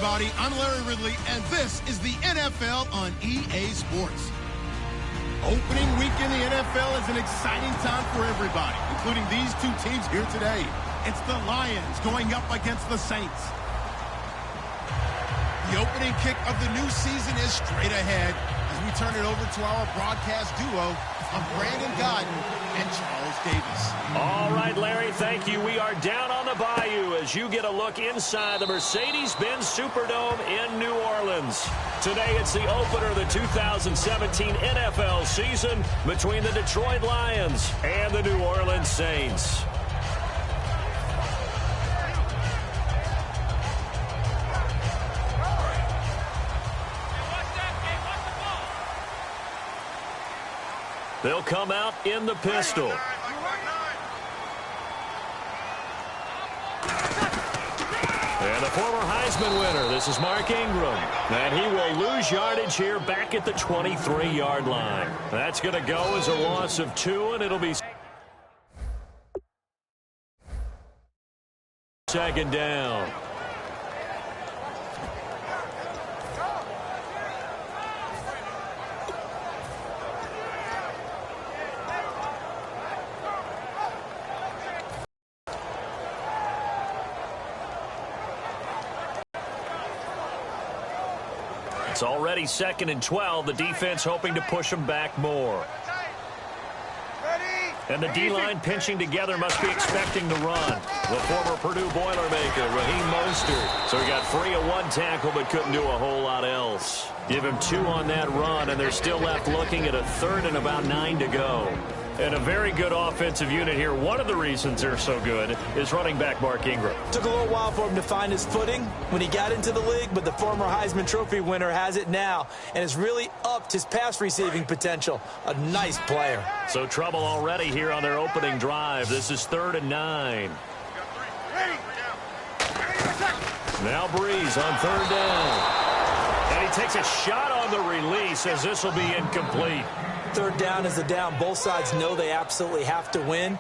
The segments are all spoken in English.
everybody. I'm Larry Ridley, and this is the NFL on EA Sports. Opening week in the NFL is an exciting time for everybody, including these two teams here today. It's the Lions going up against the Saints. The opening kick of the new season is straight ahead as we turn it over to our broadcast duo of Brandon Godden and Charles Davis. All right, Larry, thank you. We are down on the bayou as you get a look inside the Mercedes-Benz Superdome in New Orleans. Today, it's the opener of the 2017 NFL season between the Detroit Lions and the New Orleans Saints. They'll come out in the pistol. And the former Heisman winner, this is Mark Ingram. And he will lose yardage here back at the 23-yard line. That's going to go as a loss of 2, and it'll be second down. It's already 2nd and 12. The defense hoping to push them back more. And the D-line pinching together must be expecting to run. The former Purdue Boilermaker, Raheem Mostert. So he got free of 1 tackle but couldn't do a whole lot else. Give him 2 on that run, and they're still left looking at a 3rd and about 9 to go. And a very good offensive unit here. One of the reasons they're so good is running back Mark Ingram. Took a little while for him to find his footing when he got into the league, but the former Heisman Trophy winner has it now and has really upped his pass receiving potential. A nice player. So trouble already here on their opening drive. This is 3rd and 9. Now Breeze on 3rd down. And he takes a shot on the release as this will be incomplete. 3rd down is the down. Both sides know they absolutely have to win.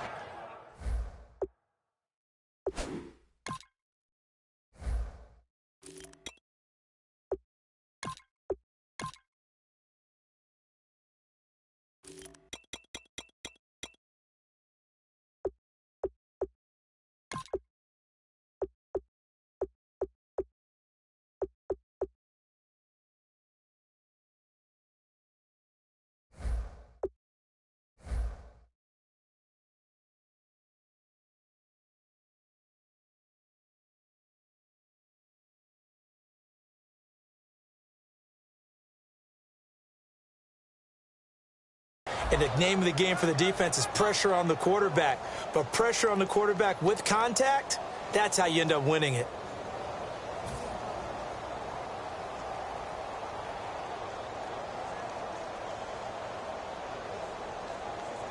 And the name of the game for the defense is pressure on the quarterback. But pressure on the quarterback with contact, that's how you end up winning it.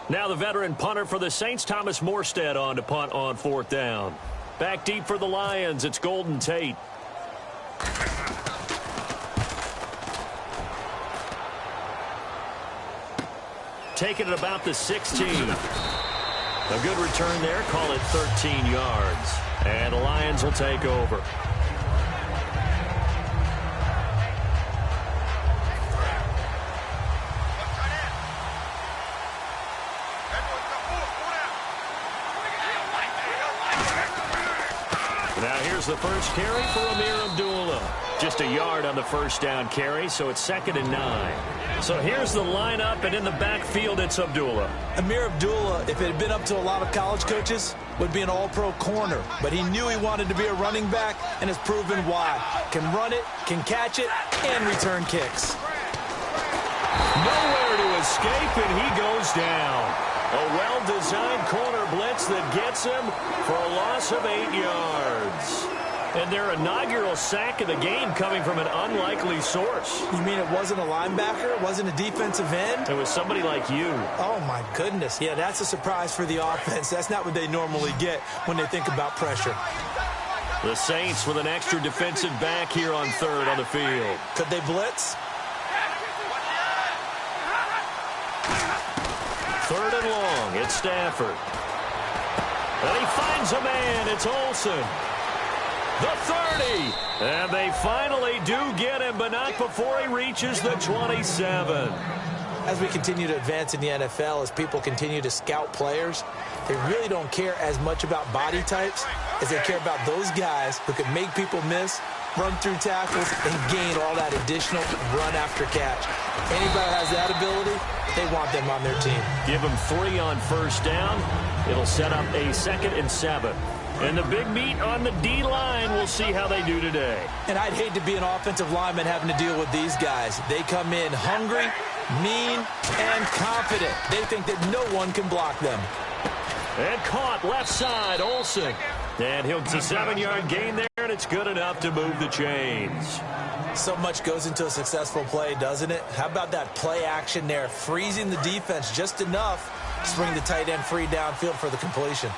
Now the veteran punter for the Saints, Thomas Morstead, on to punt on 4th down. Back deep for the Lions, it's Golden Tate. Taking it about the 16. A good return there. Call it 13 yards. And the Lions will take over. Now here's the first carry for Amir Abdullah. Just a yard on the first down carry, so it's 2nd and 9. So here's the lineup, and in the backfield, it's Abdullah. Amir Abdullah, if it had been up to a lot of college coaches, would be an all-pro corner. But he knew he wanted to be a running back, and has proven why. Can run it, can catch it, and return kicks. Nowhere to escape, and he goes down. A well-designed corner blitz that gets him for a loss of 8 yards. And their inaugural sack of the game coming from an unlikely source. You mean it wasn't a linebacker? It wasn't a defensive end? It was somebody like you. Oh, my goodness. Yeah, that's a surprise for the offense. That's not what they normally get when they think about pressure. The Saints with an extra defensive back here on 3rd on the field. Could they blitz? 3rd and long. It's Stafford. And he finds a man. It's Olsen. the 30. And they finally do get him, but not before he reaches the 27. As we continue to advance in the NFL, as people continue to scout players, they really don't care as much about body types as they care about those guys who can make people miss, run through tackles, and gain all that additional run after catch. Anybody who has that ability, they want them on their team. Give them 3 on first down. It'll set up a 2nd and 7. And the big meat on the D-line, we'll see how they do today. And I'd hate to be an offensive lineman having to deal with these guys. They come in hungry, mean, and confident. They think that no one can block them. And caught left side, Olsen. And he'll get a 7-yard gain there, and it's good enough to move the chains. So much goes into a successful play, doesn't it? How about that play action there, freezing the defense just enough to bring the tight end free downfield for the completion.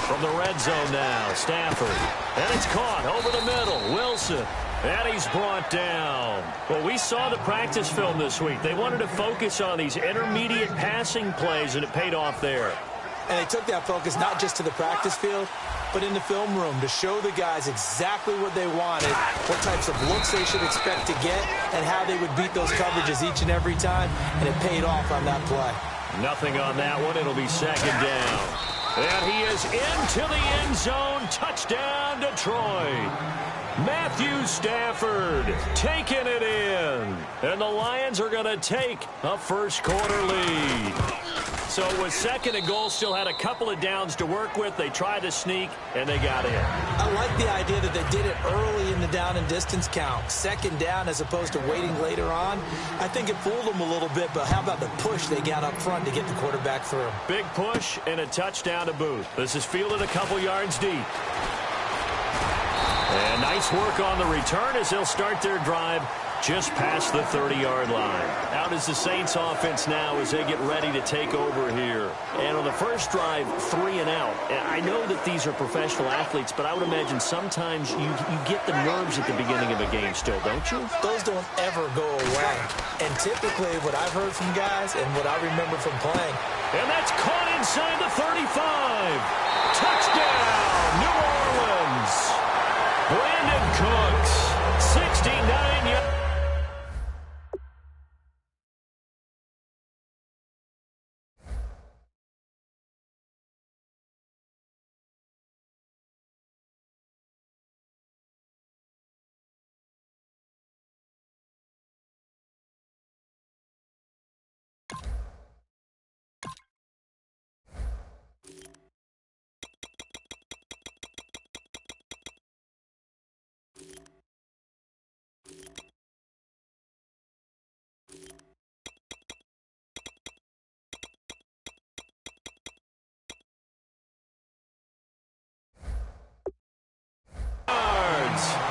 From the red zone now, Stafford. And it's caught over the middle, Wilson. And he's brought down. Well, we saw the practice film this week. They wanted to focus on these intermediate passing plays, and it paid off there. And they took that focus not just to the practice field, but in the film room to show the guys exactly what they wanted, what types of looks they should expect to get, and how they would beat those coverages each and every time, and it paid off on that play. Nothing on that one. It'll be 2nd down. And he is into the end zone. Touchdown, Detroit. Matthew Stafford taking it in. And the Lions are going to take a first-quarter lead. So it was 2nd and goal, still had a couple of downs to work with. They tried to sneak, and they got in. I like the idea that they did it early in the down and distance count. 2nd down as opposed to waiting later on. I think it fooled them a little bit, but how about the push they got up front to get the quarterback through? Big push and a touchdown to boot. This is fielded a couple yards deep. And nice work on the return as they'll start their drive just past the 30-yard line. Out is the Saints offense now as they get ready to take over here. And on the first drive, 3 and out. I know that these are professional athletes, but I would imagine sometimes you get the nerves at the beginning of a game still, don't you? Those don't ever go away. And typically what I've heard from guys and what I remember from playing. And that's caught inside the 35. Touchdown, New Orleans. Brandon Cooks, 69 yards.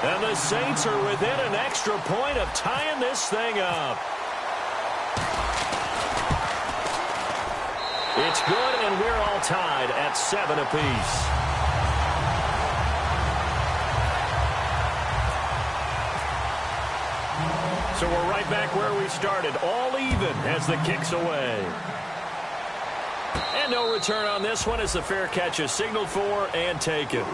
And the Saints are within an extra point of tying this thing up. It's good, and we're all tied at 7 apiece. So we're right back where we started, all even as the kick's away. And no return on this one as the fair catch is signaled for and taken.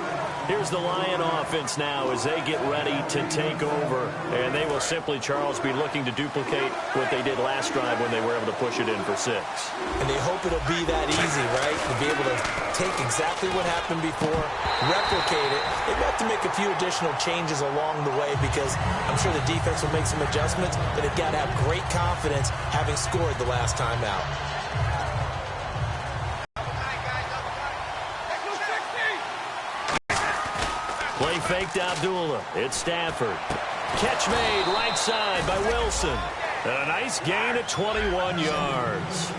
Here's the Lion offense now as they get ready to take over. And they will simply, Charles, be looking to duplicate what they did last drive when they were able to push it in for 6. And they hope it'll be that easy, right? To be able to take exactly what happened before, replicate it. They've got to make a few additional changes along the way because I'm sure the defense will make some adjustments, but they've got to have great confidence having scored the last time out. Play faked Abdullah. It's Stafford. Catch made right side by Wilson. And a nice gain of 21 yards.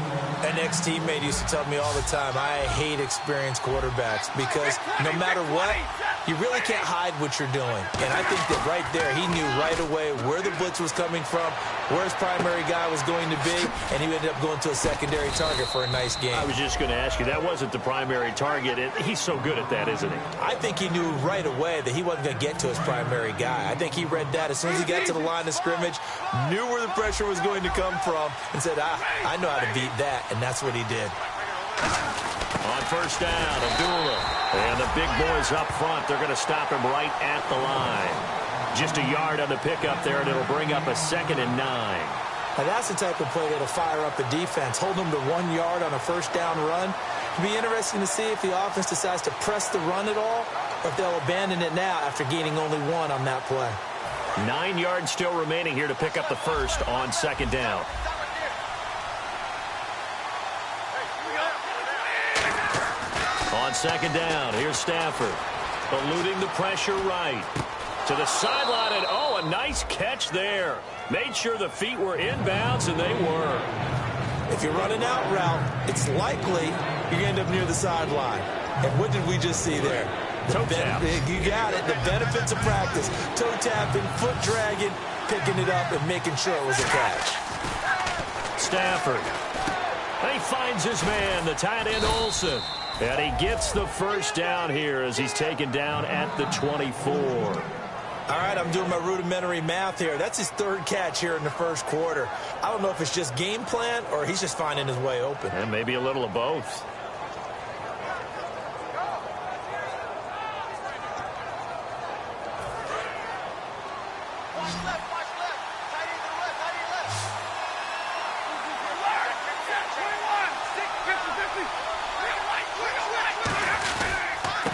An ex-teammate used to tell me all the time, I hate experienced quarterbacks because no matter what, you really can't hide what you're doing. And I think that right there, he knew right away where the blitz was coming from, where his primary guy was going to be, and he ended up going to a secondary target for a nice game. I was just going to ask you, that wasn't the primary target. He's so good at that, isn't he? I think he knew right away that he wasn't going to get to his primary guy. I think he read that as soon as he got to the line of scrimmage, knew where the pressure was going to come from, and said, I know how to beat that, and that's what he did. On first down, Abdullah. And the big boys up front, they're going to stop him right at the line. Just a yard on the pickup there, and it'll bring up a 2nd and 9. Now that's the type of play that'll fire up a defense. Hold them to 1 yard on a first down run. It'll be interesting to see if the offense decides to press the run at all, or if they'll abandon it now after gaining only 1 on that play. 9 yards still remaining here to pick up the first on 2nd down. On 2nd down, here's Stafford. Eluding the pressure right. To the sideline, and a nice catch there. Made sure the feet were inbounds, and they were. If you're running out route, it's likely you're going to end up near the sideline. And what did we just see there? Toe tap. You got it. The benefits of practice. Toe tapping, foot dragging, picking it up, and making sure it was a catch. Stafford. And he finds his man, the tight end Olsen. And he gets the first down here as he's taken down at the 24. All right, I'm doing my rudimentary math here. That's his 3rd catch here in the first quarter. I don't know if it's just game plan or he's just finding his way open. And maybe a little of both.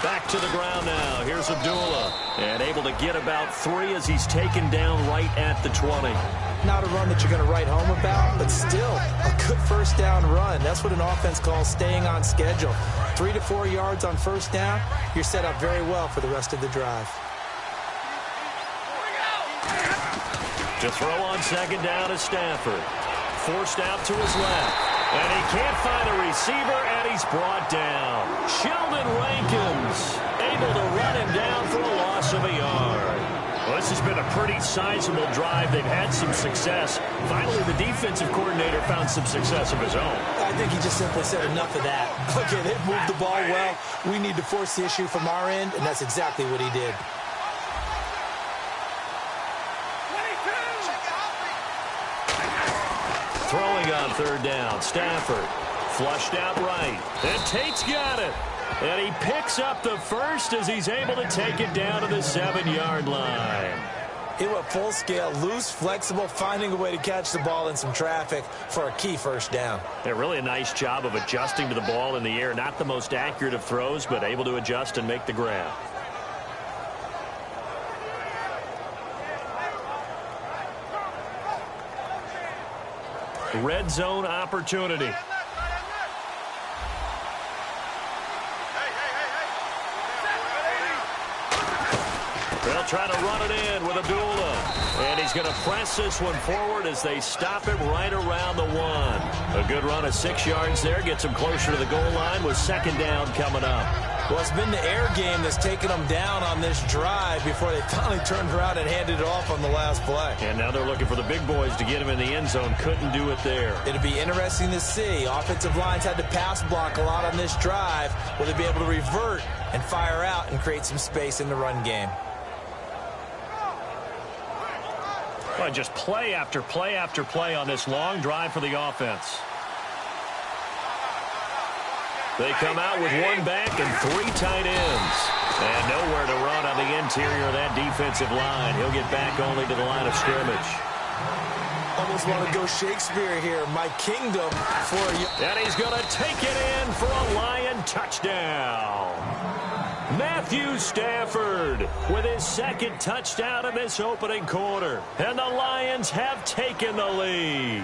Back to the ground now. Here's Abdullah. And able to get about 3 as he's taken down right at the 20. Not a run that you're going to write home about, but still a good first down run. That's what an offense calls staying on schedule. 3 to 4 yards on first down, you're set up very well for the rest of the drive. To throw on 2nd down is Stafford. Forced out to his left. And he can't find a receiver, and he's brought down. Sheldon Rankins able to run him down for a loss of a yard. Well, this has been a pretty sizable drive. They've had some success. Finally, the defensive coordinator found some success of his own. I think he just simply said enough of that. Okay, they've moved the ball well. We need to force the issue from our end, and that's exactly what he did. Throwing on 3rd down, Stafford flushed out right, and Tate's got it, and he picks up the first as he's able to take it down to the 7-yard line. He went full scale, loose, flexible, finding a way to catch the ball in some traffic for a key first down. Yeah, really a nice job of adjusting to the ball in the air. Not the most accurate of throws, but able to adjust and make the grab. Red zone opportunity. They'll try to run it in with Abdullah. And he's going to press this one forward as they stop him right around the 1. A good run of 6 yards there. Gets him closer to the goal line with 2nd down coming up. Well, it's been the air game that's taken them down on this drive before they finally turned around and handed it off on the last play. And now they're looking for the big boys to get him in the end zone. Couldn't do it there. It'll be interesting to see. Offensive lines had to pass block a lot on this drive. Will they be able to revert and fire out and create some space in the run game? Well, just play after play after play on this long drive for the offense. They come out with 1 back and 3 tight ends. And nowhere to run on the interior of that defensive line. He'll get back only to the line of scrimmage. Almost want to go Shakespeare here. My kingdom for you. And he's going to take it in for a Lion touchdown. Matthew Stafford with his 2nd touchdown in this opening quarter. And the Lions have taken the lead.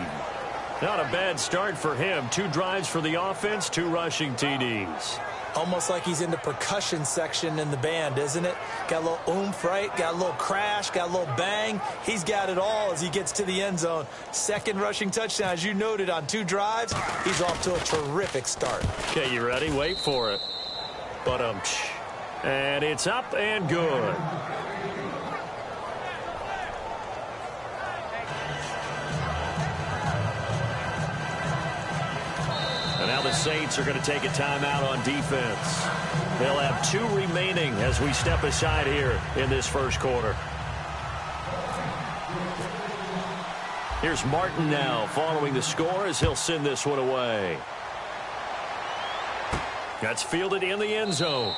Not a bad start for him. 2 drives for the offense, 2 rushing TDs. Almost like he's in the percussion section in the band, isn't it? Got a little oomph, right? Got a little crash, got a little bang. He's got it all as he gets to the end zone. 2nd rushing touchdown, as you noted, on 2 drives. He's off to a terrific start. Okay, you ready? Wait for it. And it's up and good. And now the Saints are going to take a timeout on defense. They'll have 2 remaining as we step aside here in this first quarter. Here's Martin now following the score as he'll send this one away. That's fielded in the end zone.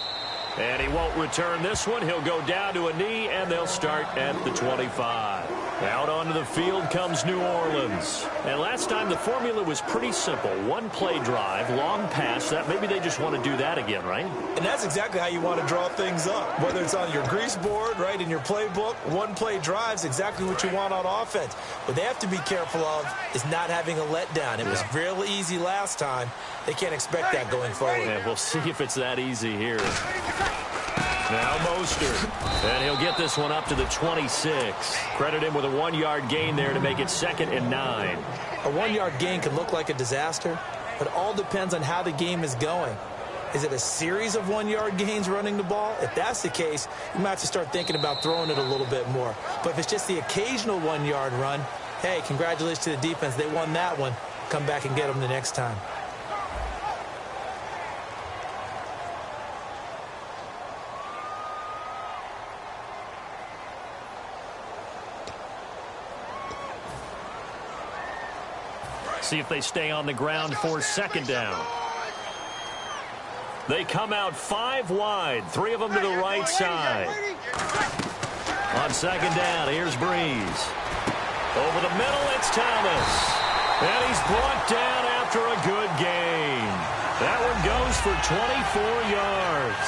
And he won't return this one. He'll go down to a knee, and they'll start at the 25. Out onto the field comes New Orleans. And last time the formula was pretty simple. One-play drive, long pass. That maybe they just want to do that again, right? And that's exactly how you want to draw things up. Whether it's on your grease board, right, in your playbook, one-play drive's exactly what you want on offense. What they have to be careful of is not having a letdown. It was real easy last time. They can't expect that going forward. Yeah, we'll see if it's that easy here. Now Mostert, and he'll get this one up to the 26. Credit him with a 1-yard gain there to make it 2nd and 9. A 1-yard gain can look like a disaster, but it all depends on how the game is going. Is it a series of 1-yard gains running the ball? If that's the case, you might have to start thinking about throwing it a little bit more. But if it's just the occasional 1-yard run, hey, congratulations to the defense. They won that one. Come back and get them the next time. See if they stay on the ground for 2nd down. They come out 5 wide, 3 of them to the right side. On 2nd down, here's Breeze. Over the middle, it's Thomas. And he's brought down after a good gain. That one goes for 24 yards.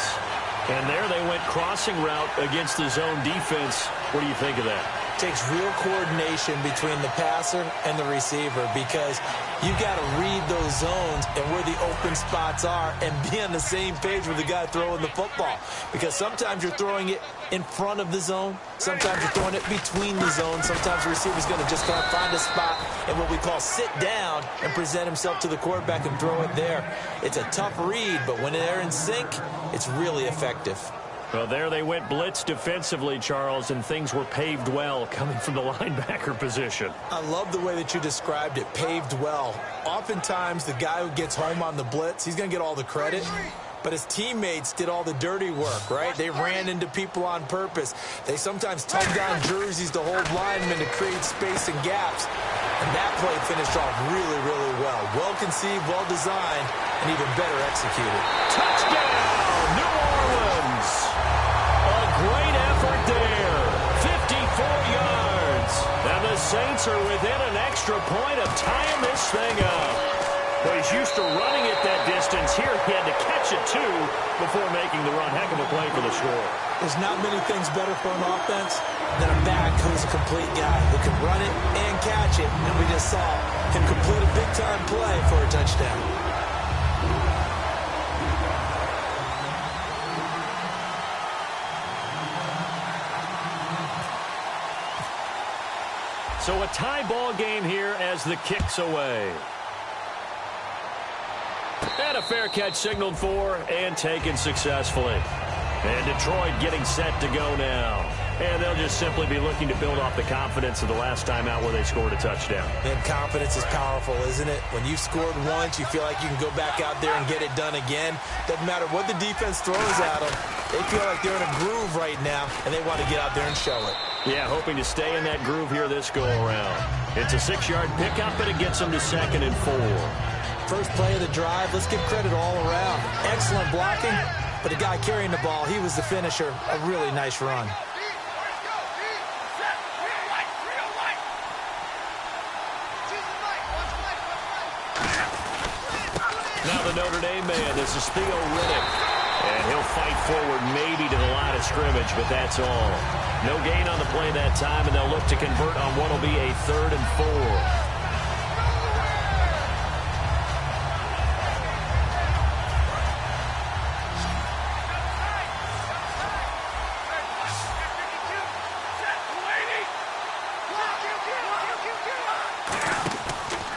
And there they went crossing route against the zone defense. What do you think of that? Takes real coordination between the passer and the receiver because you've got to read those zones and where the open spots are and be on the same page with the guy throwing the football. Because sometimes you're throwing it in front of the zone. Sometimes you're throwing it between the zones. Sometimes the receiver's going to just kind of find a spot and what we call sit down and present himself to the quarterback and throw it there. It's a tough read, but when they're in sync, it's really effective. Well, there they went blitz defensively, Charles, and things were paved well coming from the linebacker position. I love the way that you described it, paved well. Oftentimes, the guy who gets home on the blitz, he's going to get all the credit. But his teammates did all the dirty work, right? They ran into people on purpose. They sometimes tugged on jerseys to hold linemen to create space and gaps. And that play finished off really, really well. Well-conceived, well-designed, and even better executed. Touchdown, New Orleans! A great effort there. 54 yards. And the Saints are within an extra point of tying this thing up. Well, he's used to running it that distance. Here he had to catch it, too, before making the run. Heck of a play for the score. There's not many things better for an offense than a back who's a complete guy who can run it and catch it. And we just saw him complete a big-time play for a touchdown. So a tie ball game here as the kick's away. And a fair catch signaled for and taken successfully. And Detroit getting set to go now. And they'll just simply be looking to build off the confidence of the last time out where they scored a touchdown. And confidence is powerful, isn't it? When you've scored once, you feel like you can go back out there and get it done again. Doesn't matter what the defense throws at them. They feel like they're in a groove right now, and they want to get out there and show it. Yeah, hoping to stay in that groove here this go-around. It's a 6-yard pickup, but it gets them to 2nd and 4. First play of the drive, let's give credit all around. Excellent blocking, but the guy carrying the ball, he was the finisher. A really nice run. Now the Notre Dame man, this is Theo Riddick. And he'll fight forward maybe to the line of scrimmage, but that's all. No gain on the play that time, and they'll look to convert on what will be a 3rd and 4.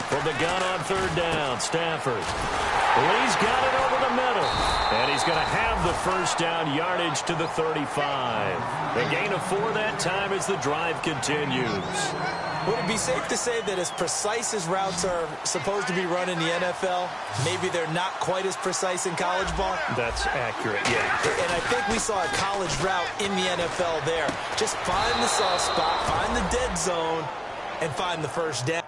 From the gun on 3rd down, Stafford. Lee's got it over the middle. And he's going to have the first down, yardage to the 35. A gain of 4 that time as the drive continues. Would it be safe to say that as precise as routes are supposed to be run in the NFL, maybe they're not quite as precise in college ball? That's accurate, yeah. And I think we saw a college route in the NFL there. Just find the soft spot, find the dead zone, and find the first down.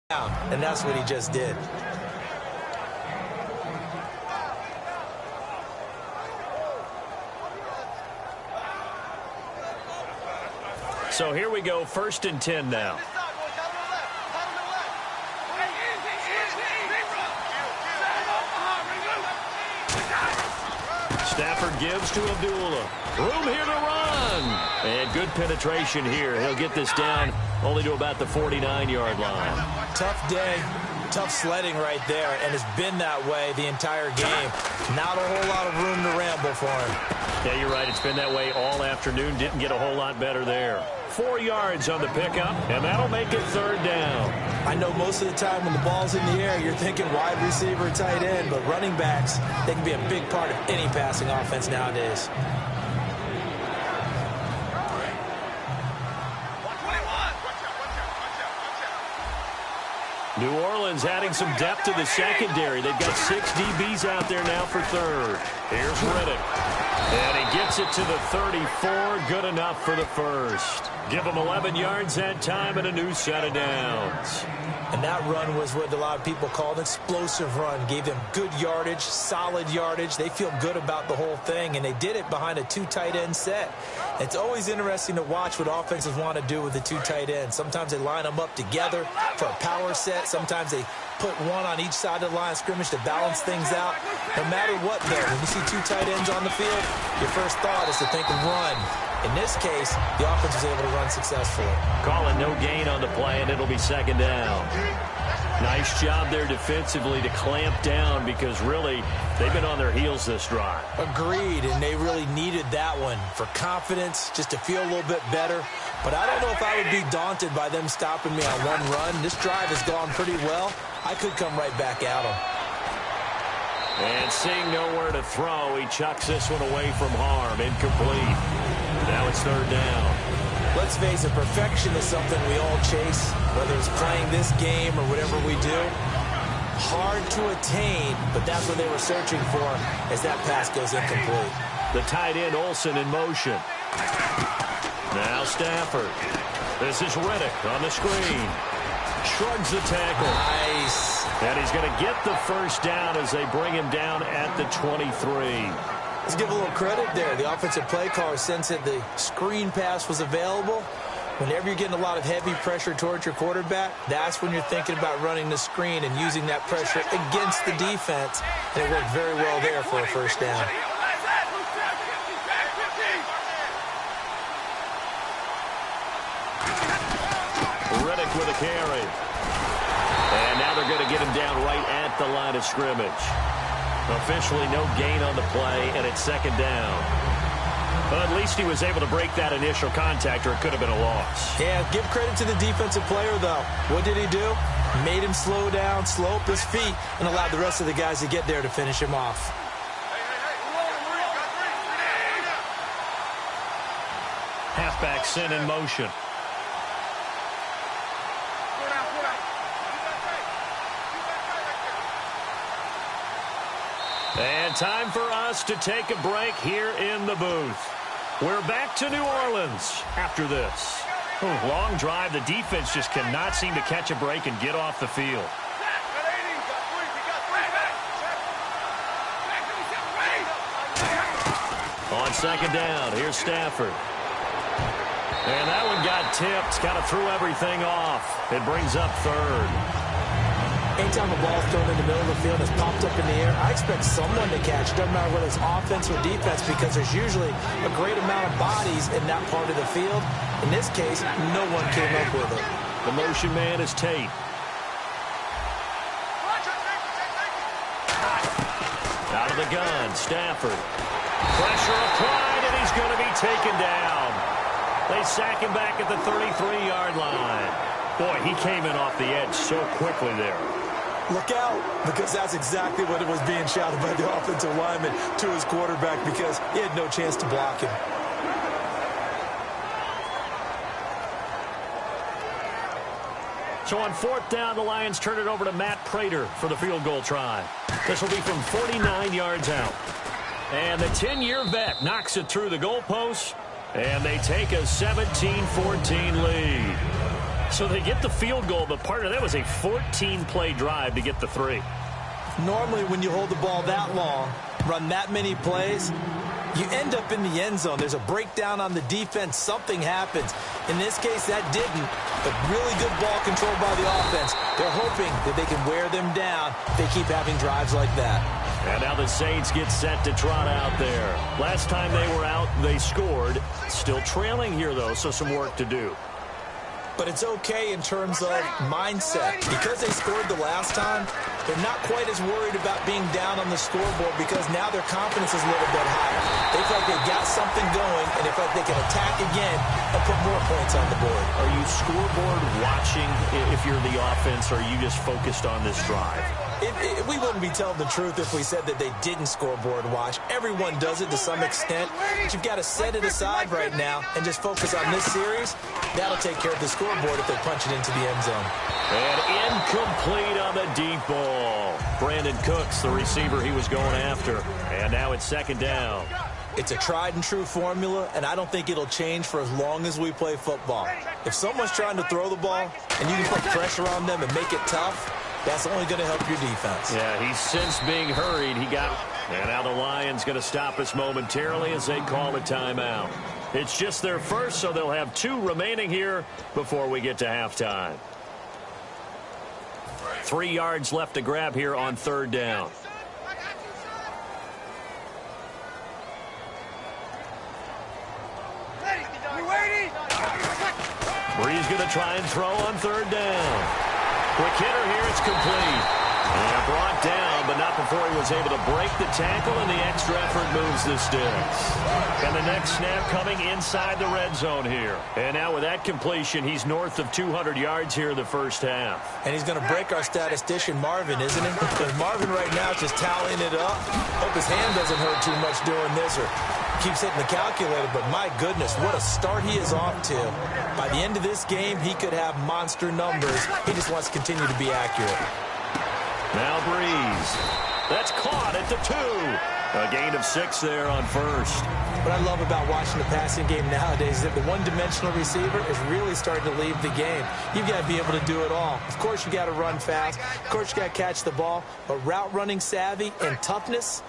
And that's what he just did. So here we go, 1st and 10 now. Stafford gives to Abdullah. Room here to run. And good penetration here. He'll get this down only to about the 49-yard line. Tough day, tough sledding right there, and it's been that way the entire game. Not a whole lot of room to ramble for him. Yeah, you're right. It's been that way all afternoon. Didn't get a whole lot better there. 4 yards on the pickup, and that'll make it 3rd down. I know most of the time when the ball's in the air, you're thinking wide receiver, tight end, but running backs, they can be a big part of any passing offense nowadays. New Orleans adding some depth to the secondary. They've got 6 DBs out there now for 3rd. Here's Riddick. And he gets it to the 34. Good enough for the 1st. Give him 11 yards that time and a new set of downs. And that run was what a lot of people call an explosive run. Gave them good yardage, solid yardage. They feel good about the whole thing, and they did it behind a 2 tight end set. It's always interesting to watch what offenses want to do with the 2 tight ends. Sometimes they line them up together for a power set. Sometimes they put one on each side of the line of scrimmage to balance things out. No matter what, though, when you see 2 tight ends on the field, your first thought is to think of run. In this case, the offense was able to run successfully. Calling no gain on the play, and it'll be 2nd down. Nice job there defensively to clamp down because, really, they've been on their heels this drive. Agreed, and they really needed that one for confidence, just to feel a little bit better. But I don't know if I would be daunted by them stopping me on one run. This drive has gone pretty well. I could come right back at them. And seeing nowhere to throw, he chucks this one away from harm. Incomplete. Now it's 3rd down. Let's face it, perfection is something we all chase, whether it's playing this game or whatever we do. Hard to attain, but that's what they were searching for as that pass goes incomplete. The tight end Olsen in motion. Now Stafford. This is Riddick on the screen. Shrugs the tackle. Nice. And he's going to get the 1st down as they bring him down at the 23. Let's give a little credit there. The offensive play caller sensed that the screen pass was available. Whenever you're getting a lot of heavy pressure towards your quarterback, that's when you're thinking about running the screen and using that pressure against the defense. And it worked very well there for a 1st down. Riddick with a carry. And now they're going to get him down right at the line of scrimmage. Officially no gain on the play, and it's 2nd down. But at least he was able to break that initial contact, or it could have been a loss. Yeah, give credit to the defensive player, though. What did he do? Made him slow down, slow up his feet, and allowed the rest of the guys to get there to finish him off. Halfback sent in motion. And time for us to take a break here in the booth. We're back to New Orleans after this. Long drive. The defense just cannot seem to catch a break and get off the field. On 2nd down, here's Stafford. And that one got tipped. Kind of threw everything off. It brings up 3rd. Anytime a ball's thrown in the middle of the field and it's popped up in the air, I expect someone to catch it. Doesn't matter whether it's offense or defense, because there's usually a great amount of bodies in that part of the field. In this case, no one came up with it. The motion man is Tate. Out of the gun, Stafford. Pressure applied, and he's going to be taken down. They sack him back at the 33-yard line. Boy, he came in off the edge so quickly there. Look out, because that's exactly what it was being shouted by the offensive lineman to his quarterback, because he had no chance to block him. So on 4th down, the Lions turn it over to Matt Prater for the field goal try. This will be from 49 yards out. And the 10-year vet knocks it through the goalpost, and they take a 17-14 lead. So they get the field goal, but partner, that was a 14-play drive to get the 3. Normally, when you hold the ball that long, run that many plays, you end up in the end zone. There's a breakdown on the defense. Something happens. In this case, that didn't, but really good ball control by the offense. They're hoping that they can wear them down if they keep having drives like that. And now the Saints get set to trot out there. Last time they were out, they scored. Still trailing here, though, so some work to do. But it's okay in terms of mindset. Because they scored the last time, they're not quite as worried about being down on the scoreboard because now their confidence is a little bit higher. They feel like they've got something going, and they feel like they can attack again and put more points on the board. Are you scoreboard watching if you're the offense, or are you just focused on this drive? We wouldn't be telling the truth if we said that they didn't scoreboard watch. Everyone does it to some extent. But you've got to set it aside right now and just focus on this series. That'll take care of the scoreboard if they punch it into the end zone. And incomplete on the deep ball. Brandon Cooks, the receiver he was going after. And now it's second down. It's a tried-and-true formula, and I don't think it'll change for as long as we play football. If someone's trying to throw the ball and you can put pressure on them and make it tough, that's only going to help your defense. Yeah, he's since being hurried. And now the Lions going to stop us momentarily as they call a timeout. It's just their first, so they'll have 2 remaining here before we get to halftime. 3 yards left to grab here on third down. Breeze going to try and throw on third down. Quick hitter here, it's complete. And brought down, but not before he was able to break the tackle, and the extra effort moves the sticks. And the next snap coming inside the red zone here. And now with that completion, he's north of 200 yards here in the first half. And he's going to break our statistician, Marvin, isn't he? Because Marvin right now is just tallying it up. Hope his hand doesn't hurt too much doing this, or keeps hitting the calculator, but my goodness, what a start he is off to. By the end of this game, he could have monster numbers. He just wants to continue to be accurate. Now Breeze. That's caught at the 2. A gain of 6 there on first. What I love about watching the passing game nowadays is that the one-dimensional receiver is really starting to leave the game. You've got to be able to do it all. Of course, you got to run fast. Of course, you got to catch the ball. But route running savvy and toughness,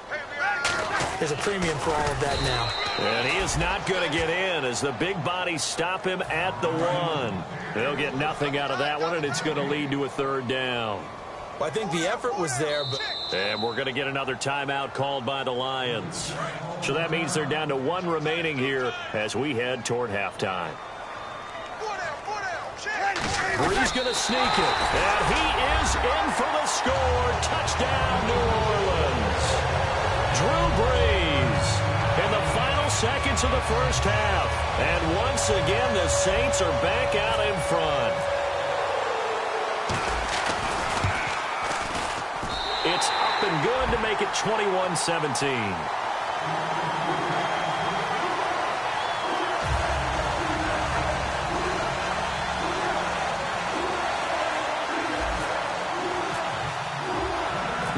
there's a premium for all of that now. And he is not going to get in as the big bodies stop him at the 1. They'll get nothing out of that one, and it's going to lead to a third down. Well, I think the effort was there, but... And we're going to get another timeout called by the Lions. So that means they're down to 1 remaining here as we head toward halftime. Breeze going to sneak it. And he is in for the score. Touchdown, New Orleans. Drew Brees in the final seconds of the first half. And once again, the Saints are back out in front. It's up and good to make it 21-17.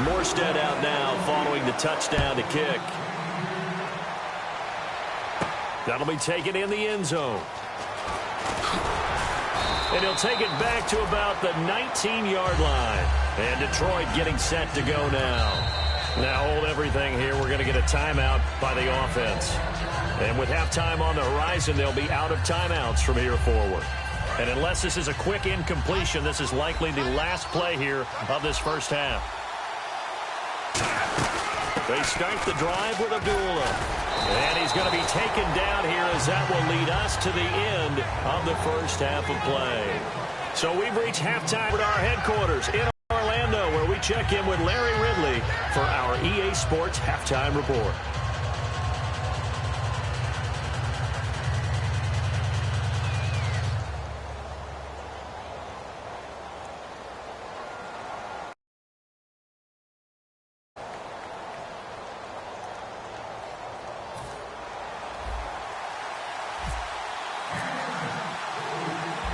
Morstead out now following the touchdown to kick. That'll be taken in the end zone. And he'll take it back to about the 19-yard line. And Detroit getting set to go now. Now hold everything here. We're going to get a timeout by the offense. And with halftime on the horizon, they'll be out of timeouts from here forward. And unless this is a quick incompletion, this is likely the last play here of this first half. They start the drive with Abdullah. And he's going to be taken down here as that will lead us to the end of the first half of play. So we've reached halftime at our headquarters in Orlando, where we check in with Larry Ridley for our EA Sports Halftime Report.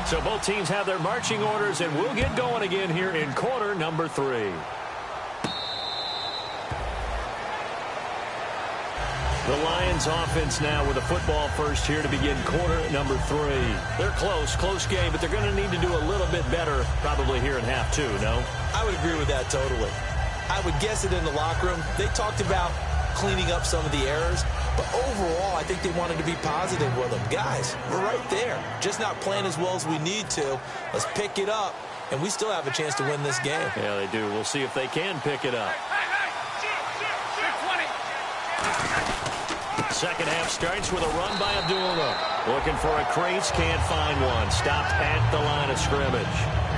So both teams have their marching orders, and we'll get going again here in quarter number 3. The Lions offense now with the football first here to begin quarter number 3. They're close game, but they're going to need to do a little bit better probably here in half 2, no? I would agree with that totally. I would guess it in the locker room. They talked about cleaning up some of the errors, but overall, I think they wanted to be positive with them. Guys, we're right there. Just not playing as well as we need to. Let's pick it up, and we still have a chance to win this game. Yeah, they do. We'll see if they can pick it up. Second half starts with a run by Abdullah. Looking for a crease, can't find one. Stopped at the line of scrimmage.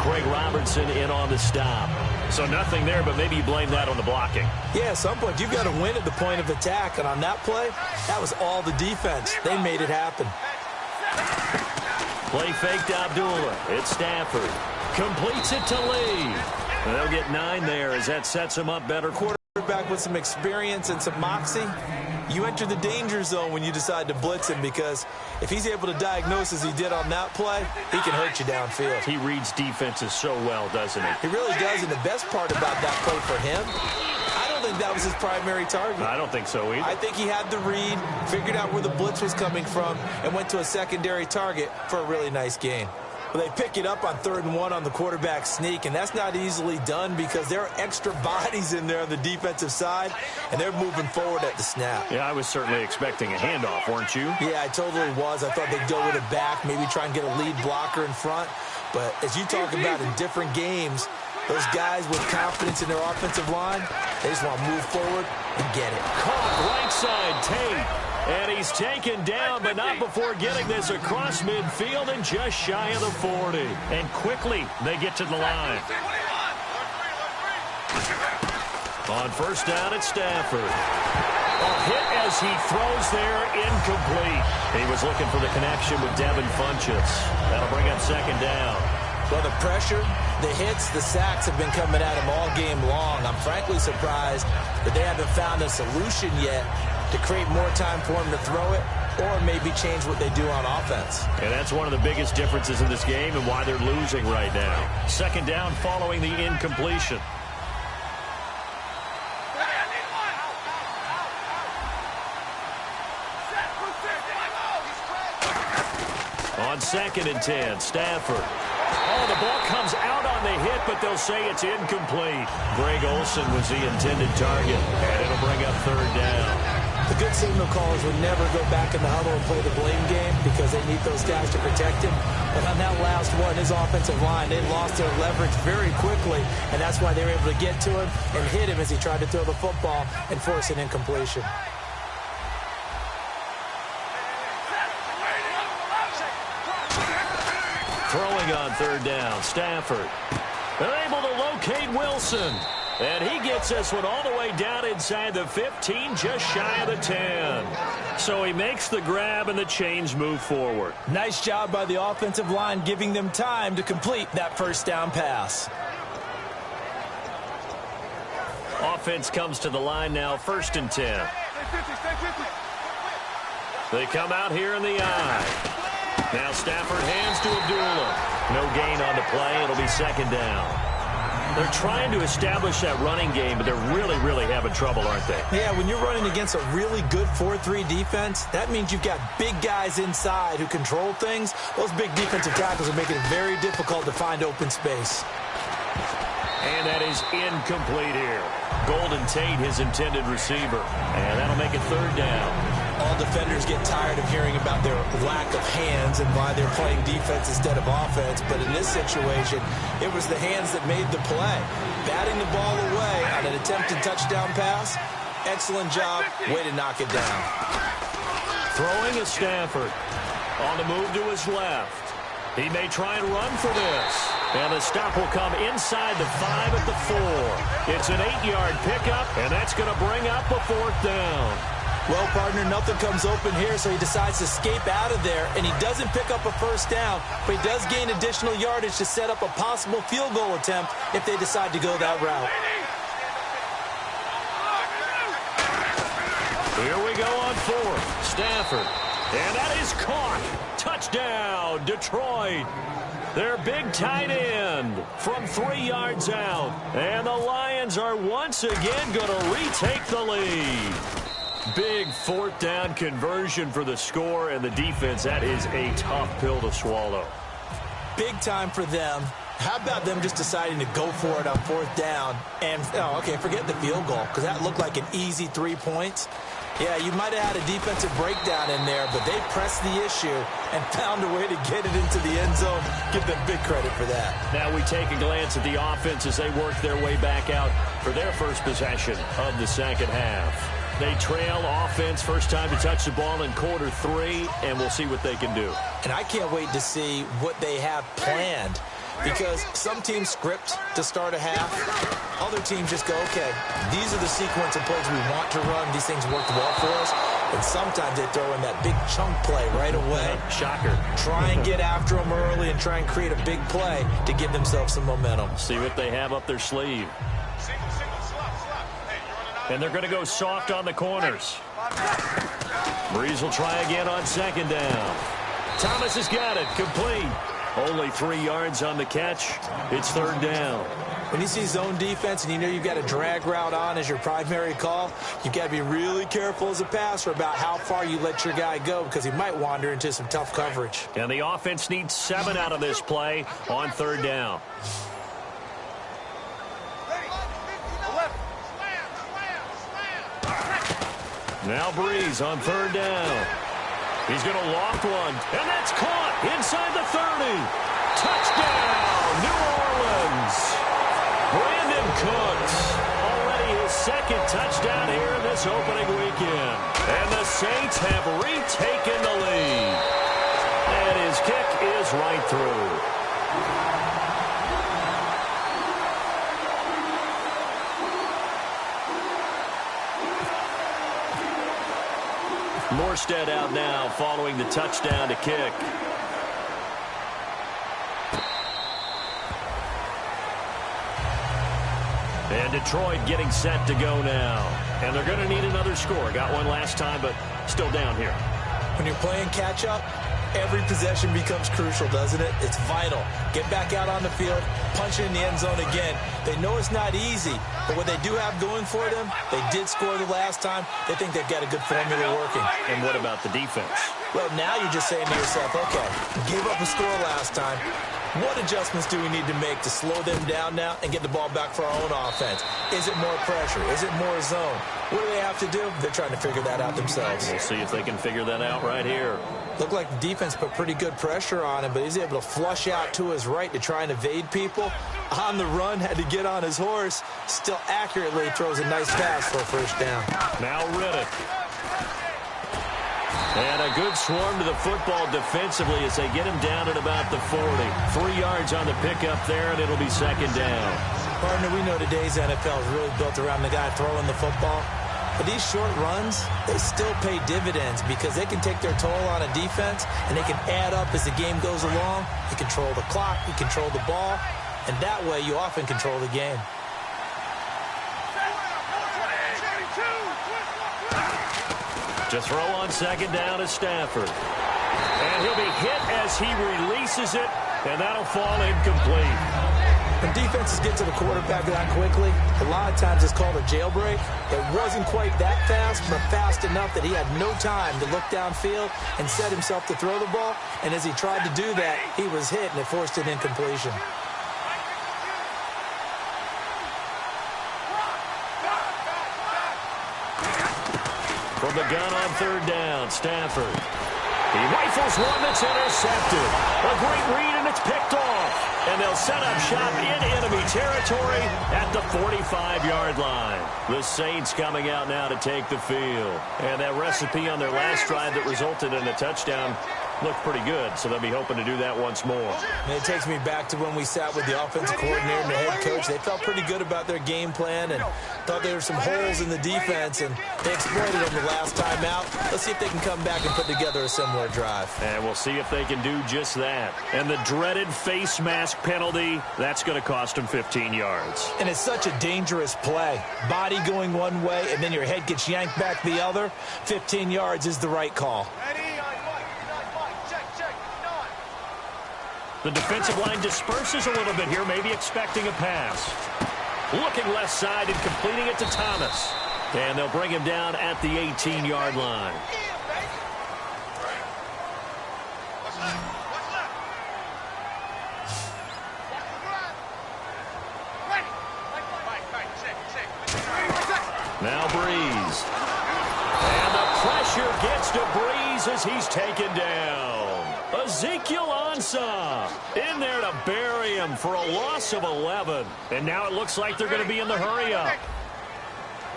Craig Robertson in on the stop. So nothing there, but maybe you blame that on the blocking. Yeah, at some point, you've got to win at the point of attack. And on that play, that was all the defense. They made it happen. Play fake to Abdullah. It's Stafford. Completes it to Lee. And they'll get 9 there as that sets him up better. Quarterback with some experience and some moxie. You enter the danger zone when you decide to blitz him, because if he's able to diagnose as he did on that play, he can hurt you downfield. He reads defenses so well, doesn't he? He really does, and the best part about that play for him, I don't think that was his primary target. I don't think so either. I think he had the read, figured out where the blitz was coming from, and went to a secondary target for a really nice gain. Well, they pick it up on 3rd and 1 on the quarterback sneak, and that's not easily done because there are extra bodies in there on the defensive side, and they're moving forward at the snap. Yeah, I was certainly expecting a handoff, weren't you? Yeah, I totally was. I thought they'd go with it back, maybe try and get a lead blocker in front. But as you talk about in different games, those guys with confidence in their offensive line, they just want to move forward and get it. Caught right side, Tate. And he's taken down, but not before getting this across midfield and just shy of the 40. And quickly, they get to the line. On first down, it's Stafford. A hit as he throws there, incomplete. He was looking for the connection with Devin Funchess. That'll bring up 2nd down. Well, the pressure, the hits, the sacks have been coming at him all game long. I'm frankly surprised that they haven't found a solution yet to create more time for him to throw it, or maybe change what they do on offense. And that's one of the biggest differences in this game and why they're losing right now. 2nd down following the incompletion. On 2nd and 10, Stafford. Oh, the ball comes out on the hit, but they'll say it's incomplete. Greg Olsen was the intended target, and it'll bring up 3rd down. The good signal callers would never go back in the huddle and play the blame game because they need those guys to protect him. But on that last one, his offensive line, they lost their leverage very quickly, and that's why they were able to get to him and hit him as he tried to throw the football and force an incompletion. Throwing on 3rd down, Stafford. They're able to locate Wilson. And he gets this one all the way down inside the 15, just shy of the 10. So he makes the grab and the chains move forward. Nice job by the offensive line, giving them time to complete that 1st down pass. Offense comes to the line now, 1st and 10. They come out here in the eye. Now Stafford hands to Abdullah. No gain on the play. It'll be 2nd down. They're trying to establish that running game, but they're really having trouble, aren't they? Yeah, when you're running against a really good 4-3 defense, that means you've got big guys inside who control things. Those big defensive tackles are making it very difficult to find open space. And that is incomplete here. Golden Tate, his intended receiver. And that'll make it 3rd down. All defenders get tired of hearing about their lack of hands and why they're playing defense instead of offense. But in this situation, it was the hands that made the play. Batting the ball away on an attempted touchdown pass. Excellent job. Way to knock it down. Throwing is Stafford. On the move to his left. He may try and run for this. And the stop will come inside the 5 at the 4. It's an 8-yard pickup, and that's going to bring up a 4th down. Well, partner, nothing comes open here, so he decides to escape out of there, and he doesn't pick up a 1st down, but he does gain additional yardage to set up a possible field goal attempt if they decide to go that route. Here we go on 4th. Stafford. And that is caught. Touchdown, Detroit. Their big tight end from 3 yards out. And the Lions are once again going to retake the lead. Big fourth down conversion for the score, and the defense, that is a tough pill to swallow. Big time for them. How about them just deciding to go for it on fourth down? And, forget the field goal, because that looked like an easy 3 points. Yeah, you might have had a defensive breakdown in there, but they pressed the issue and found a way to get it into the end zone. Give them big credit for that. Now we take a glance at the offense as they work their way back out for their first possession of the second half. They trail offense, first time to touch the ball in quarter 3, and we'll see what they can do. And I can't wait to see what they have planned, because some teams script to start a half. Other teams just go, okay, these are the sequence of plays we want to run. These things worked well for us. And sometimes they throw in that big chunk play right away. Shocker. Try and get after them early and try and create a big play to give themselves some momentum. See what they have up their sleeve. And they're going to go soft on the corners. Breeze will try again on second down. Thomas has got it. Complete. Only 3 yards on the catch. It's third down. When you see zone defense and you know you've got a drag route on as your primary call, you've got to be really careful as a passer about how far you let your guy go, because he might wander into some tough coverage. And the offense needs 7 out of this play on third down. Now Breeze on third down. He's going to loft one, and that's caught inside the 30. Touchdown, New Orleans. Brandon Cooks, already his second touchdown here in this opening weekend. And the Saints have retaken the lead. And his kick is right through. Morstead out now following the touchdown to kick. And Detroit getting set to go now. And they're going to need another score. Got one last time, but still down here. When you're playing catch-up, every possession becomes crucial, doesn't it? It's vital. Get back out on the field, punch it in the end zone again. They know it's not easy, but what they do have going for them, they did score the last time. They think they've got a good formula working. And what about the defense? Well, now you're just saying to yourself, okay, gave up a score last time. What adjustments do we need to make to slow them down now and get the ball back for our own offense? Is it more pressure? Is it more zone? What do they have to do? They're trying to figure that out themselves. We'll see if they can figure that out right here. Looked like the defense put pretty good pressure on him, but he's able to flush out to his right to try and evade people. On the run, had to get on his horse. Still accurately throws a nice pass for a first down. Now Riddick. And a good swarm to the football defensively as they get him down at about the 40. 3 yards on the pickup there, and it'll be second down. Partner, we know today's NFL is really built around the guy throwing the football. But these short runs, they still pay dividends because they can take their toll on a defense, and they can add up as the game goes along. You control the clock, you control the ball, and that way you often control the game. To throw on second down is Stafford. And he'll be hit as he releases it, and that'll fall incomplete. When defenses get to the quarterback that quickly, a lot of times it's called a jailbreak. It wasn't quite that fast, but fast enough that he had no time to look downfield and set himself to throw the ball. And as he tried to do that, he was hit, and it forced an incompletion. From the gun on third down, Stafford. He rifles one that's intercepted. A great read, and it's picked off. And they'll set up shop in enemy territory at the 45-yard line. The Saints coming out now to take the field. And that recipe on their last drive that resulted in a touchdown looked pretty good, so they'll be hoping to do that once more. And it takes me back to when we sat with the offensive coordinator and the head coach. They felt pretty good about their game plan and thought there were some holes in the defense, and they exploited them the last time out. Let's see if they can come back and put together a similar drive. And we'll see if they can do just that. And the dreaded face mask penalty, that's going to cost them 15 yards. And it's such a dangerous play. Body going one way, and then your head gets yanked back the other. 15 yards is the right call. The defensive line disperses a little bit here, maybe expecting a pass. Looking left side and completing it to Thomas. And they'll bring him down at the 18-yard line. Now Breeze. And the pressure gets to Breeze as he's taken down. Ezekiel Ansah in there to bury him for a loss of 11. And now it looks like they're going to be in the hurry-up.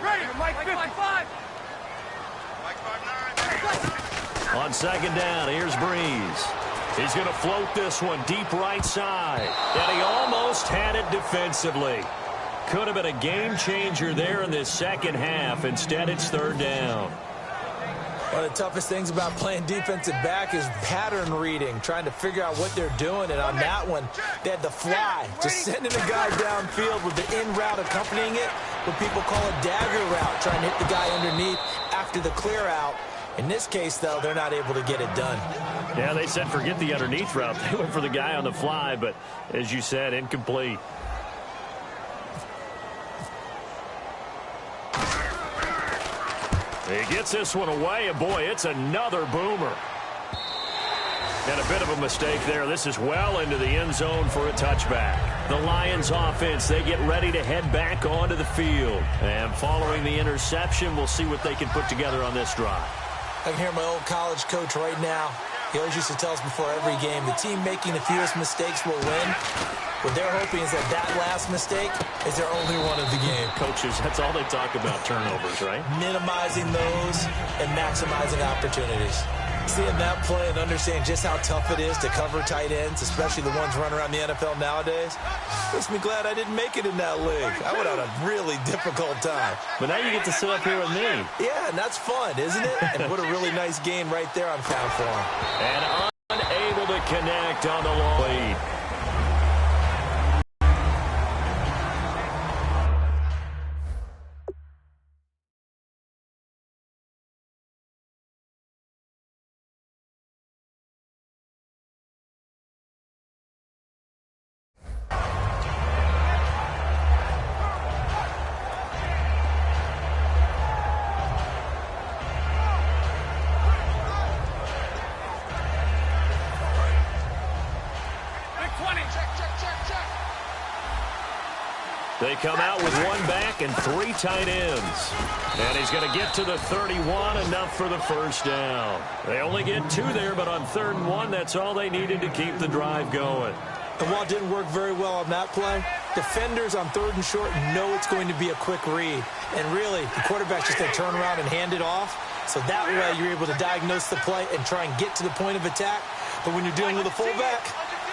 Ready, Mike 55. On second down, here's Breeze. He's going to float this one deep right side. And he almost had it defensively. Could have been a game changer there in this second half. Instead, it's third down. One of the toughest things about playing defensive back is pattern reading, trying to figure out what they're doing. And on that one, they had the fly, just sending a guy downfield with the in route accompanying it, what people call a dagger route, trying to hit the guy underneath after the clear out. In this case, though, they're not able to get it done. Yeah, they said forget the underneath route. They went for the guy on the fly, but as you said, incomplete. He gets this one away, and boy, it's another boomer. And a bit of a mistake there. This is well into the end zone for a touchback. The Lions offense, they get ready to head back onto the field. And following the interception, we'll see what they can put together on this drive. I can hear my old college coach right now. He always used to tell us before every game, the team making the fewest mistakes will win. What they're hoping is that last mistake is their only one of the game. Coaches, that's all they talk about, turnovers, right? Minimizing those and maximizing opportunities. Seeing that play and understanding just how tough it is to cover tight ends, especially the ones running around the NFL nowadays, makes me glad I didn't make it in that league. I would have had a really difficult time. But now you get to sit up here with me. Yeah, and that's fun, isn't it? And what a really nice game right there on Pound Form. And unable to connect on the long lead. They come out with one back and three tight ends. And he's going to get to the 31, enough for the first down. They only get two there, but on 3rd and 1, that's all they needed to keep the drive going. And while it didn't work very well on that play, defenders on 3rd and short know it's going to be a quick read. And really, the quarterback's just going to turn around and hand it off. So that way you're able to diagnose the play and try and get to the point of attack. But when you're dealing with a fullback,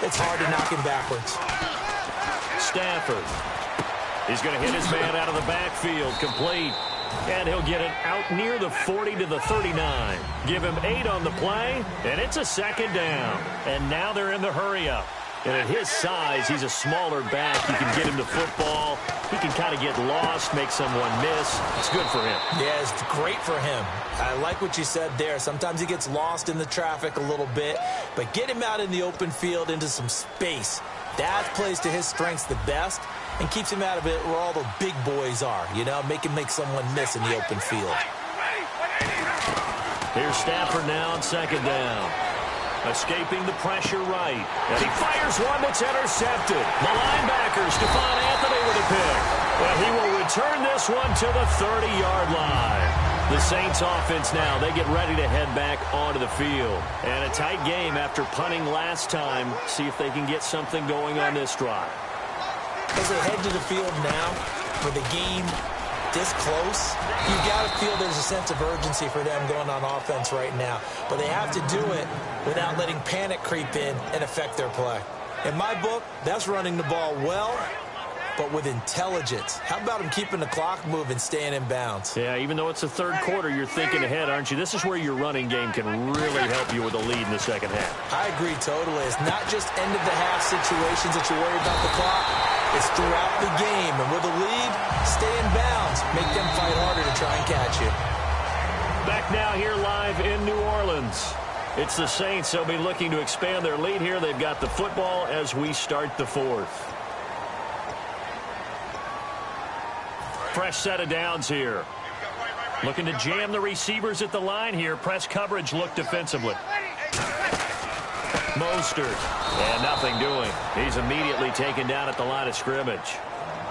it's hard to knock him backwards. Stafford. He's going to hit his man out of the backfield, complete. And he'll get it out near the 40 to the 39. Give him 8 on the play, and it's a second down. And now they're in the hurry-up. And at his size, he's a smaller back. You can get him to football. He can kind of get lost, make someone miss. It's good for him. Yeah, it's great for him. I like what you said there. Sometimes he gets lost in the traffic a little bit, but get him out in the open field into some space. That plays to his strengths the best and keeps him out of it where all the big boys are, you know, make someone miss in the open field. Here's Stafford now on second down. Escaping the pressure right. And he fires one that's intercepted. The linebacker, Stephon Anthony with a pick. And he will return this one to the 30-yard line. The Saints offense now, they get ready to head back onto the field. And a tight game after punting last time. See if they can get something going on this drive. As they head to the field now, for the game this close, you got to feel there's a sense of urgency for them going on offense right now. But they have to do it without letting panic creep in and affect their play. In my book, that's running the ball well, but with intelligence. How about them keeping the clock moving, staying in bounds? Yeah, even though it's the third quarter, you're thinking ahead, aren't you? This is where your running game can really help you with a lead in the second half. I agree totally. It's not just end-of-the-half situations that you worry about the clock. It's throughout the game. And with a lead, stay in bounds. Make them fight harder to try and catch you. Back now here live in New Orleans. It's the Saints. They'll be looking to expand their lead here. They've got the football as we start the fourth. Fresh set of downs here. Looking to jam the receivers at the line here. Press coverage look defensively. Mostert. And nothing doing. He's immediately taken down at the line of scrimmage.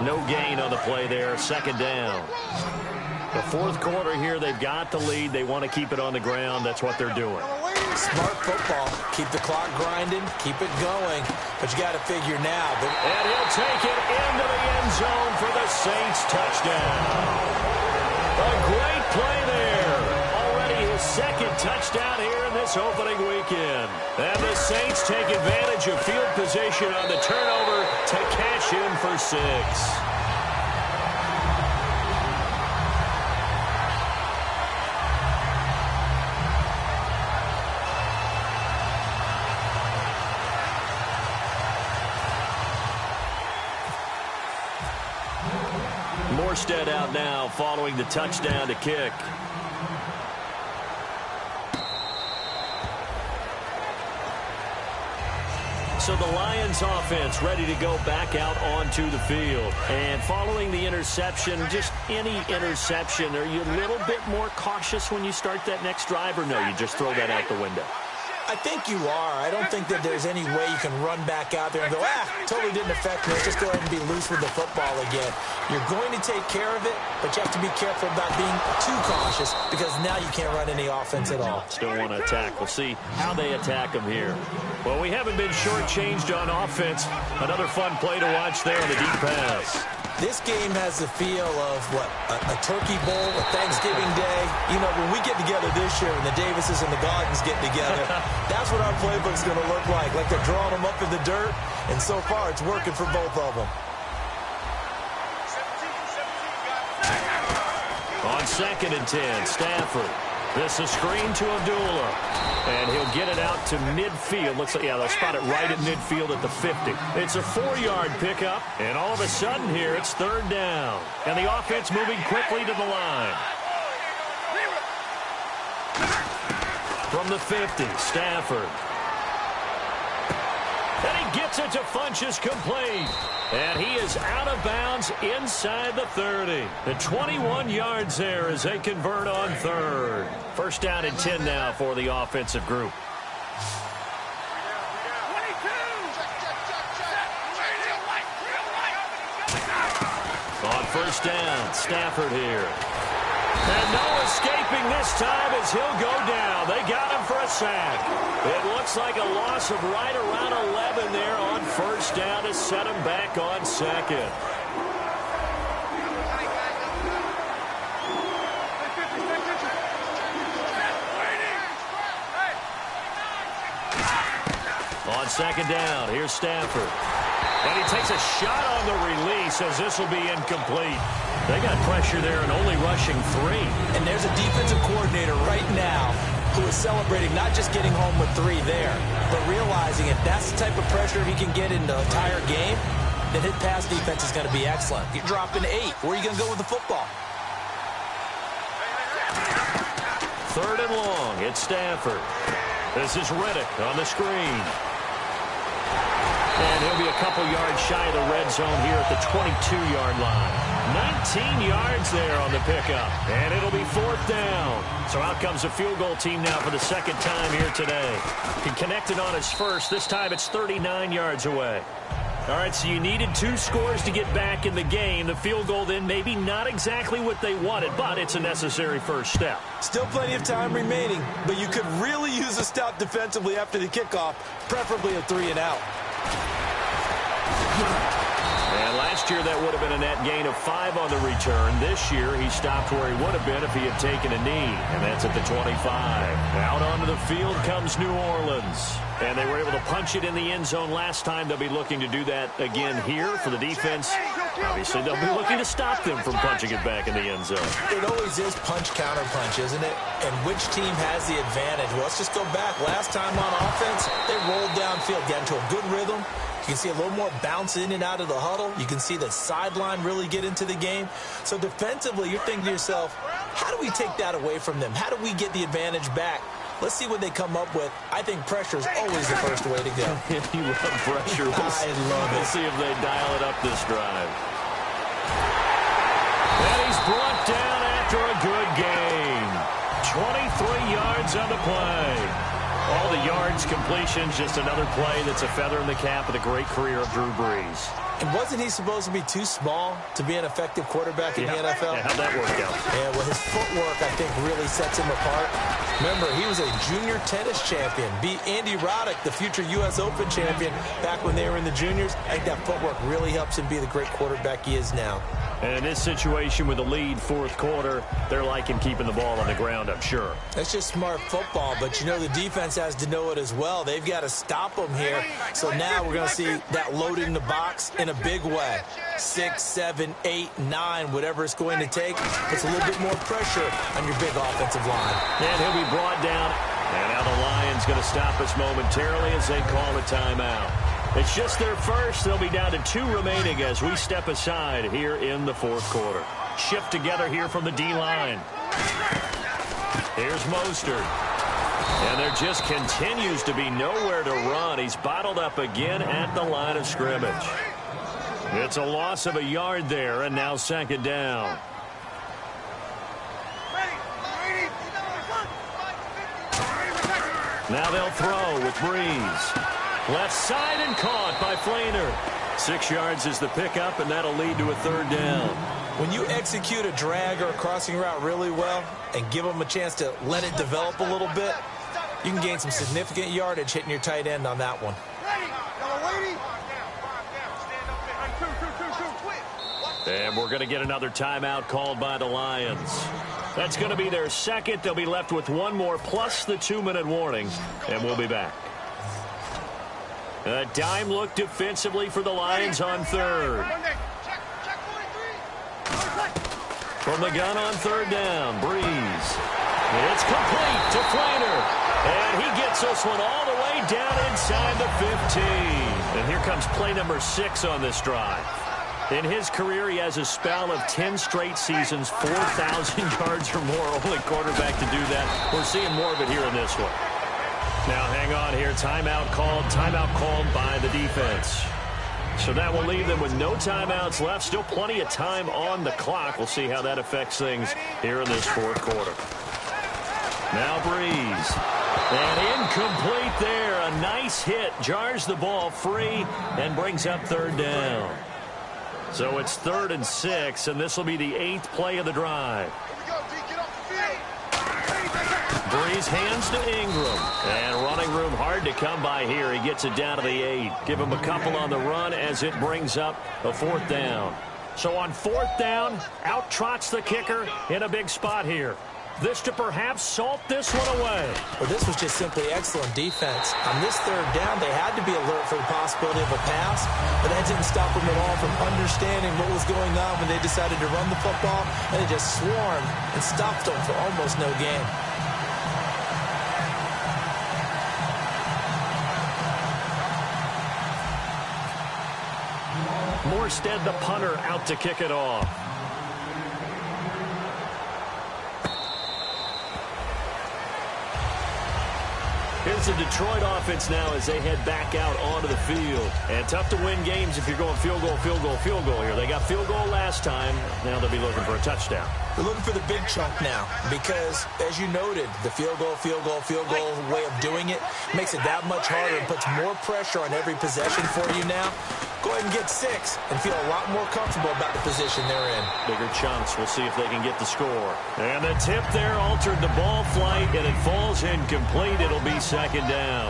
No gain on the play there. Second down. The fourth quarter here, they've got the lead. They want to keep it on the ground. That's what they're doing. Smart football. Keep the clock grinding. Keep it going. But you got to figure now. And he'll take it into the end zone for the Saints touchdown. A great play there. Already his second touchdown here in this opening weekend. And the Saints take advantage of field position on the turnover to cash in for 6. Morstead out now following the touchdown to kick. So the Lions offense ready to go back out onto the field. And following the interception, just any interception, are you a little bit more cautious when you start that next drive, or no, you just throw that out the window? I think you are. I don't think that there's any way you can run back out there and go, totally didn't affect me. Let's just go ahead and be loose with the football again. You're going to take care of it, but you have to be careful about being too cautious because now you can't run any offense at all. Still want to attack. We'll see how they attack them here. Well, we haven't been shortchanged on offense. Another fun play to watch there on the deep pass. This game has the feel of, a turkey bowl, a Thanksgiving Day. You know, when we get together this year and the Davises and the Gardens get together, that's what our playbook's going to look like they're drawing them up in the dirt, and so far it's working for both of them. On 2nd and 10, Stafford. This is screen to Abdullah. And he'll get it out to midfield. Looks like, they'll spot it right at midfield at the 50. It's a 4-yard pickup. And all of a sudden here, it's 3rd down. And the offense moving quickly to the line. From the 50, Stafford. And he gets it to Funchess complete. And he is out of bounds inside the 30. The 21 yards there as they convert on 3rd. 1st down and 10 now for the offensive group. On 1st down, Stafford here. And no escaping this time as he'll go down. They got him for a sack. It looks like a loss of right around 11 there on 1st down to set him back on 2nd. On 2nd down, here's Stafford. And he takes a shot on the release as this will be incomplete. They got pressure there and only rushing 3. And there's a defensive coordinator right now who is celebrating not just getting home with 3 there, but realizing if that's the type of pressure he can get in the entire game, then his pass defense is going to be excellent. You're dropping 8. Where are you going to go with the football? 3rd and long. It's Stafford. This is Riddick on the screen. And he'll be a couple yards shy of the red zone here at the 22-yard line. 19 yards there on the pickup. And it'll be 4th down. So out comes the field goal team now for the 2nd time here today. He connected on his first. This time it's 39 yards away. All right, so you needed 2 scores to get back in the game. The field goal then maybe not exactly what they wanted, but it's a necessary first step. Still plenty of time remaining, but you could really use a stop defensively after the kickoff, preferably a 3-and-out. And last year that would have been a net gain of 5 on the return. This year he stopped where he would have been if he had taken a knee, and that's at the 25. Out onto the field comes New Orleans. And they were able to punch it in the end zone last time. They'll be looking to do that again here for the defense. Obviously, they'll be looking to stop them from punching it back in the end zone. It always is punch-counter-punch, isn't it? And which team has the advantage? Well, let's just go back. Last time on offense, they rolled downfield, got into a good rhythm. You can see a little more bounce in and out of the huddle. You can see the sideline really get into the game. So defensively, you're thinking to yourself, how do we take that away from them? How do we get the advantage back? Let's see what they come up with. I think pressure is always the first way to go. You love pressure. I love it. We'll see if they dial it up this drive. And he's brought down after a good game. play. All the yards, completions, just another play that's a feather in the cap of the great career of Drew Brees. And wasn't he supposed to be too small to be an effective quarterback in the NFL? Yeah, how'd that work out? Yeah, well, his footwork, I think, really sets him apart. Remember, he was a junior tennis champion, beat Andy Roddick, the future U.S. Open champion, back when they were in the juniors. I think that footwork really helps him be the great quarterback he is now. And in this situation with the lead fourth quarter, they're liking keeping the ball on the ground, I'm sure. That's just smart football, but you know the defense has to know it as well. They've got to stop them here. So now we're going to see that loading the box in a big way. 6, 7, 8, 9, whatever it's going to take, puts a little bit more pressure on your big offensive line. And he'll be brought down. And now the Lions going to stop us momentarily as they call a timeout. It's just their first. They'll be down to 2 remaining as we step aside here in the fourth quarter. Shift together here from the D-line. Here's Mostert. And there just continues to be nowhere to run. He's bottled up again at the line of scrimmage. It's a loss of a yard there, and now second down. Now they'll throw with Brees. Left side and caught by Flainer. 6 yards is the pickup, and that'll lead to a third down. When you execute a drag or a crossing route really well and give them a chance to let it develop a little bit, you can gain some significant yardage hitting your tight end on that one. And we're going to get another timeout called by the Lions. That's going to be their second. They'll be left with one more plus the 2-minute warning, and we'll be back. A dime look defensively for the Lions on third. From the gun on third down, Brees. It's complete to Flainer. And he gets this one all the way down inside the 15. And here comes play number 6 on this drive. In his career, he has a spell of 10 straight seasons, 4,000 yards or more. Only quarterback to do that. We're seeing more of it here in this one. Now hang on here. Timeout called by the defense. So that will leave them with no timeouts left. Still plenty of time on the clock. We'll see how that affects things here in this fourth quarter. Now Brees. And incomplete there. A nice hit. Jars the ball free and brings up third down. So it's 3rd and 6, and this will be the 8th play of the drive. Brees hands to Ingram. And running room hard to come by here. He gets it down to the 8. Give him a couple on the run as it brings up a 4th down. So on 4th down, out trots the kicker in a big spot here. This to perhaps salt this one away. Well, this was just simply excellent defense. On this 3rd down, they had to be alert for the possibility of a pass, but that didn't stop them at all from understanding what was going on when they decided to run the football, and they just swarmed and stopped them for almost no gain. Morstead, the punter, out to kick it off. Here's the Detroit offense now as they head back out onto the field. And tough to win games if you're going field goal here. They got field goal last time. Now they'll be looking for a touchdown. They're looking for the big chunk now because, as you noted, the field goal way of doing it makes it that much harder and puts more pressure on every possession for you now. Go ahead and get 6 and feel a lot more comfortable about the position they're in. Bigger chunks. We'll see if they can get the score. And the tip there altered the ball flight, and it falls incomplete. It'll be second down.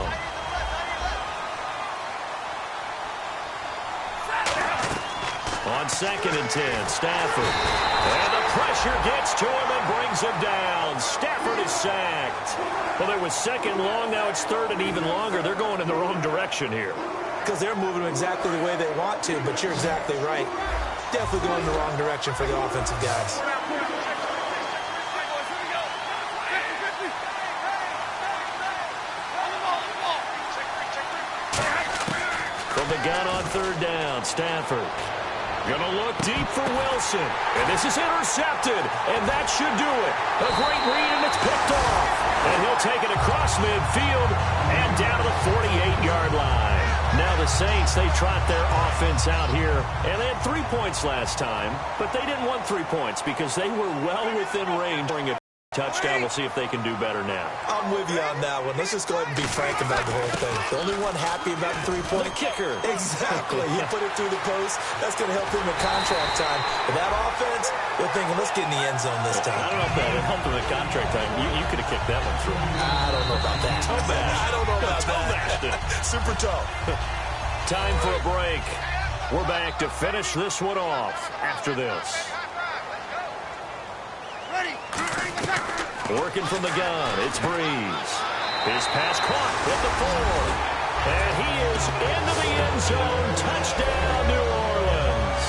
On 2nd and 10, Stafford. And the pressure gets to him and brings him down. Stafford is sacked. Well, it was 2nd long. Now it's 3rd and even longer. They're going in the wrong direction here. Because they're moving them exactly the way they want to, but you're exactly right. Definitely going in the wrong direction for the offensive guys. From the gun on 3rd down, Stafford. Gonna look deep for Wilson. And this is intercepted. And that should do it. A great read, and it's picked off. And he'll take it across midfield and down to the 48-yard line. Now the Saints, they trot their offense out here. And they had 3 points last time. But they didn't want 3 points because they were well within range during a touchdown. We'll see if they can do better now. I'm with you on that one. Let's just go ahead and be frank about the whole thing. The only one happy about the three-point kicker. Exactly. He put it through the post. That's going to help him in contract time. But that offense, they're thinking, let's get in the end zone this time. I don't know if that helped him in contract time. You could have kicked that one through. I don't know about that. I don't know about that. Super toe. Time for a break. We're back to finish this one off after this. Working from the gun, it's Breeze. His pass caught at the 4. And he is into the end zone. Touchdown, New Orleans.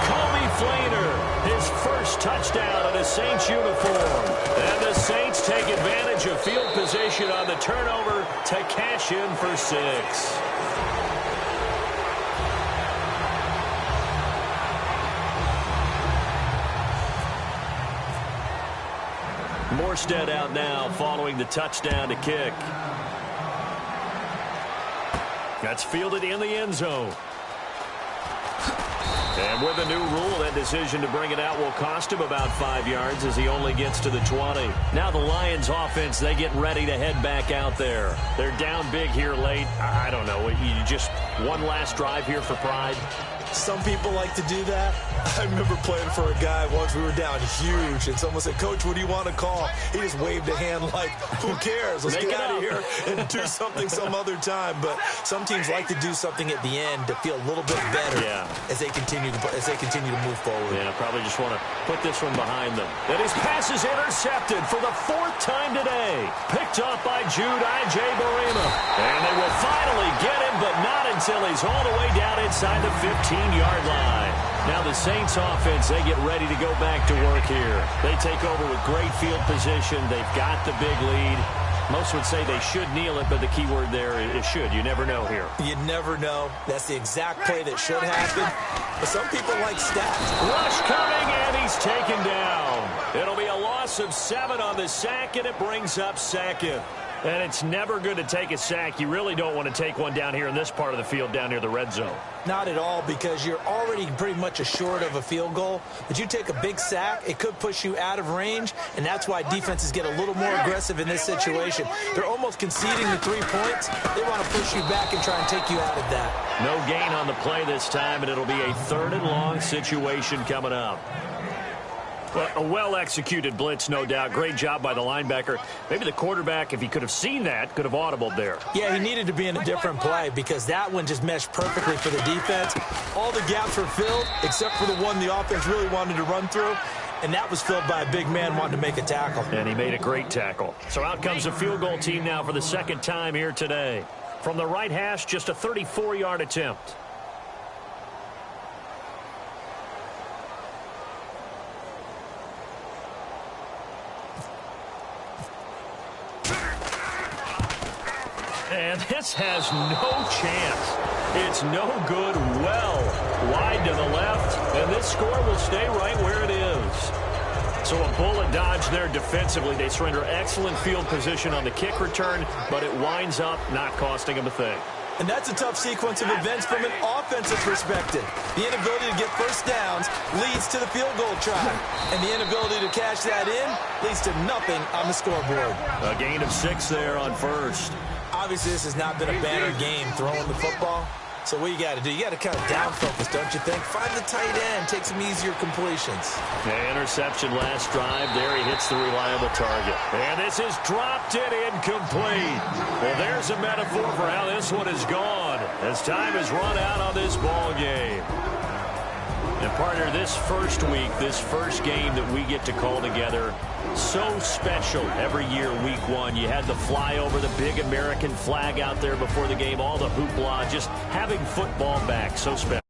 Kobe Fleener, his first touchdown in a Saints uniform. And the Saints take advantage of field position on the turnover to cash in for 6. Morstead out now following the touchdown to kick. That's fielded in the end zone. And with a new rule, that decision to bring it out will cost him about 5 yards as he only gets to the 20. Now the Lions offense, they get ready to head back out there. They're down big here late. I don't know. You just one last drive here for pride. Some people like to do that. I remember playing for a guy once. We were down huge, and someone said, Coach, what do you want to call? He just waved a hand like, who cares? Let's get out of here and do something some other time. But some teams like to do something at the end to feel a little bit better as they continue to move forward. Yeah, probably just want to put this one behind them. And his pass is intercepted for the 4th time today. Picked up by Jude Ijebarima. And they will finally get him, but not until he's all the way down inside the 15-yard line. Now the Saints offense, they get ready to go back to work here. They take over with great field position. They've got the big lead. Most would say they should kneel it, but the key word there is should. You never know here. You never know. That's the exact play that should happen. But some people like stats. Rush coming, and he's taken down. It'll be a loss of 7 on the sack, and it brings up 2nd. And it's never good to take a sack. You really don't want to take one down here in this part of the field down near the red zone. Not at all, because you're already pretty much assured of a field goal. But you take a big sack, it could push you out of range, and that's why defenses get a little more aggressive in this situation. They're almost conceding the 3 points. They want to push you back and try and take you out of that. No gain on the play this time, and it'll be a 3rd and long situation coming up. A well-executed blitz, no doubt. Great job by the linebacker. Maybe the quarterback, if he could have seen that, could have audibled there. Yeah, he needed to be in a different play because that one just meshed perfectly for the defense. All the gaps were filled except for the one the offense really wanted to run through, and that was filled by a big man wanting to make a tackle. And he made a great tackle. So out comes the field goal team now for the 2nd time here today. From the right hash, just a 34-yard attempt. And this has no chance. It's no good. Well wide to the left, and this score will stay right where it is. So a bullet dodge there defensively. They surrender excellent field position on the kick return, but it winds up not costing them a thing. And that's a tough sequence of events from an offensive perspective. The inability to get first downs leads to the field goal try. And the inability to cash that in leads to nothing on the scoreboard. A gain of 6 there on first. Obviously, this has not been a banner game throwing the football. So what you got to do, you got to kind of down focus, don't you think? Find the tight end, take some easier completions. The interception last drive. There he hits the reliable target. And this is dropped in incomplete. Well, there's a metaphor for how this one is gone as time is run out on this ball game. And partner, this first week, this first game that we get to call together, so special every year, week 1. You had the flyover, the big American flag out there before the game, all the hoopla, just having football back, so special.